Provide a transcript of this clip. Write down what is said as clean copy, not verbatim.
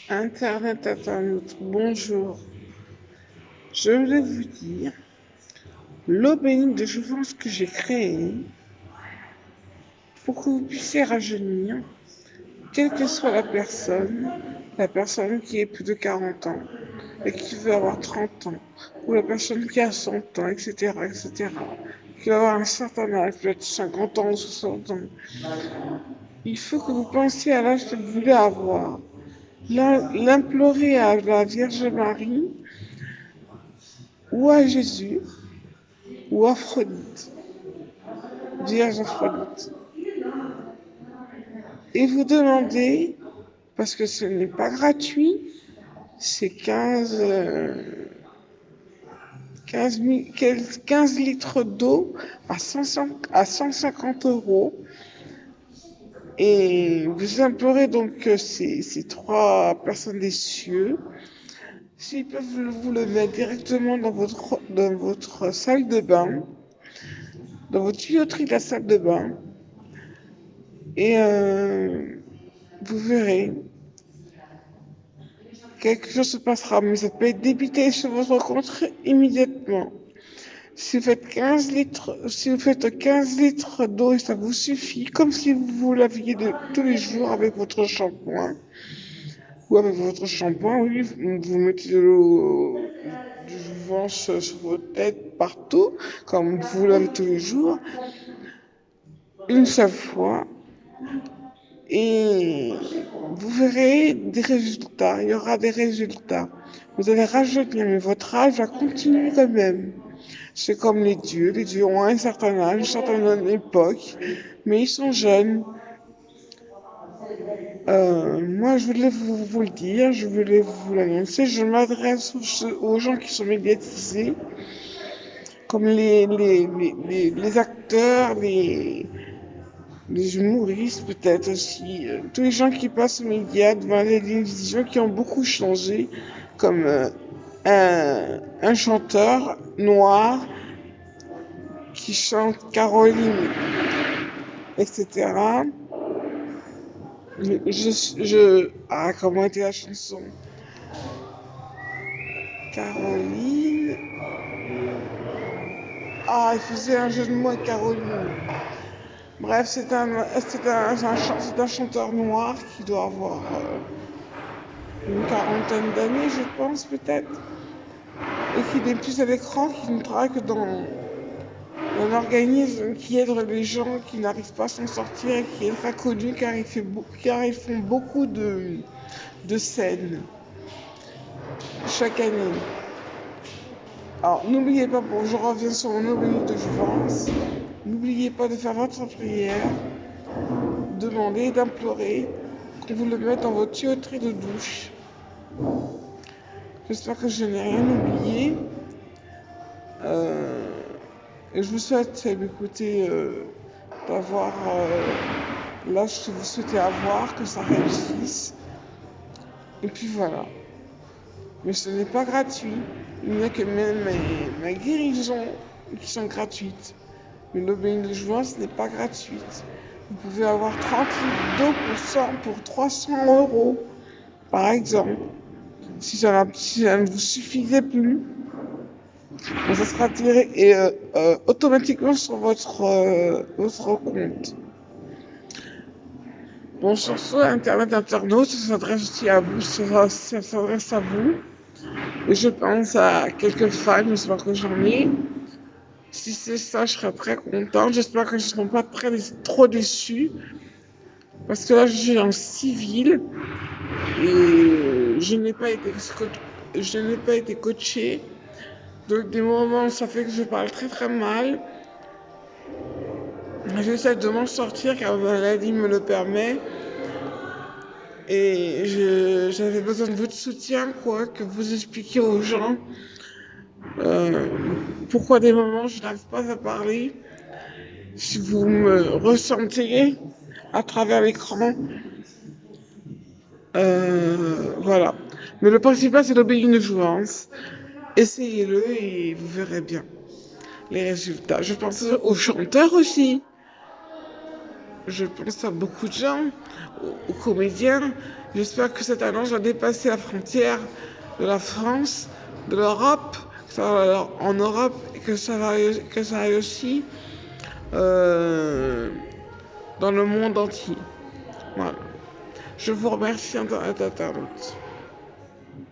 Internet internaute, bonjour. Je voulais vous dire, l'aubaine de jouvence que j'ai créée pour que vous puissiez rajeunir, quelle que soit la personne qui ait plus de 40 ans et qui veut avoir 30 ans, ou la personne qui a 100 ans, etc., etc., qui va avoir un certain âge, peut-être 50 ans ou 60 ans. Il faut que vous pensiez à l'âge que vous voulez avoir. L'implorer à la Vierge Marie ou à Jésus ou Aphrodite, Vierge Aphrodite. Et vous demandez, parce que ce n'est pas gratuit, c'est 15 litres d'eau à 150 euros. Et vous implorez donc ces trois personnes des cieux, s'ils peuvent vous le mettre directement dans votre salle de bain, dans votre tuyauterie de la salle de bain, et vous verrez, quelque chose se passera, mais ça peut être débité sur votre compte immédiatement. Si vous faites 15 litres d'eau et ça vous suffit, comme si vous laviez tous les jours avec votre shampoing, ou avec votre shampoing, oui, vous mettez de l'eau, du jouvence sur votre tête partout, comme vous lavez tous les jours, une seule fois, et vous verrez des résultats, il y aura des résultats. Vous allez rajeunir, mais votre âge va continuer quand même. C'est comme les dieux ont un certain âge, une certaine époque, mais ils sont jeunes. Moi, je voulais vous le dire, je voulais vous l'annoncer. Je m'adresse aux gens qui sont médiatisés, comme les acteurs, les humoristes peut-être aussi, tous les gens qui passent aux médias, devant la télévision, qui ont beaucoup changé, comme un chanteur noir qui chante Caroline, etc. Comment était la chanson? Caroline. Ah, il faisait un jeu de mots avec Caroline. Bref, c'est un chanteur noir qui doit avoir une quarantaine d'années, je pense, peut-être. Et qui n'est plus à l'écran, qui ne travaille que dans un organisme qui aide les gens qui n'arrivent pas à s'en sortir et qui est très connu car ils font beaucoup de scènes chaque année. Alors, n'oubliez pas, bon, je reviens sur mon obélie de jouvence, n'oubliez pas de faire votre prière, demander, d'implorer qu'on vous le mette dans votre tuyauterie de douche. J'espère que je n'ai rien oublié. Et je vous souhaite d'écouter, d'avoir l'âge que vous souhaitez avoir, que ça réussisse. Et puis voilà. Mais ce n'est pas gratuit. Il n'y a que même ma guérison qui sont gratuites. Mais l'obélie de jouvence n'est pas gratuite. Vous pouvez avoir 30 litres d'eau pour 300 euros, par exemple. Si ça ne vous suffisait plus, ça sera tiré automatiquement sur votre compte. Bon, sur ce, Internet internaute, ça s'adresse aussi à vous, ça s'adresse à vous. Et je pense à quelques fans, j'espère que j'en ai. Si c'est ça, je serais très contente. J'espère que je ne serai pas trop déçus. Parce que là, je suis en civil et je n'ai pas été coachée. Donc, des moments, ça fait que je parle très très mal. J'essaie de m'en sortir car ma maladie me le permet. Et j'avais besoin de votre soutien, quoi, que vous expliquiez aux gens pourquoi des moments je n'arrive pas à parler. Si vous me ressentez à travers l'écran, voilà. Mais le principal, c'est l'obéissance de jouvence. Essayez-le et vous verrez bien les résultats. Je pense aux chanteurs aussi. je pense à beaucoup de gens, aux comédiens. J'espère que cette annonce va dépasser la frontière de la France, de l'Europe, que ça va en Europe et que ça aille aussi dans le monde entier. Voilà. Je vous remercie, internaute.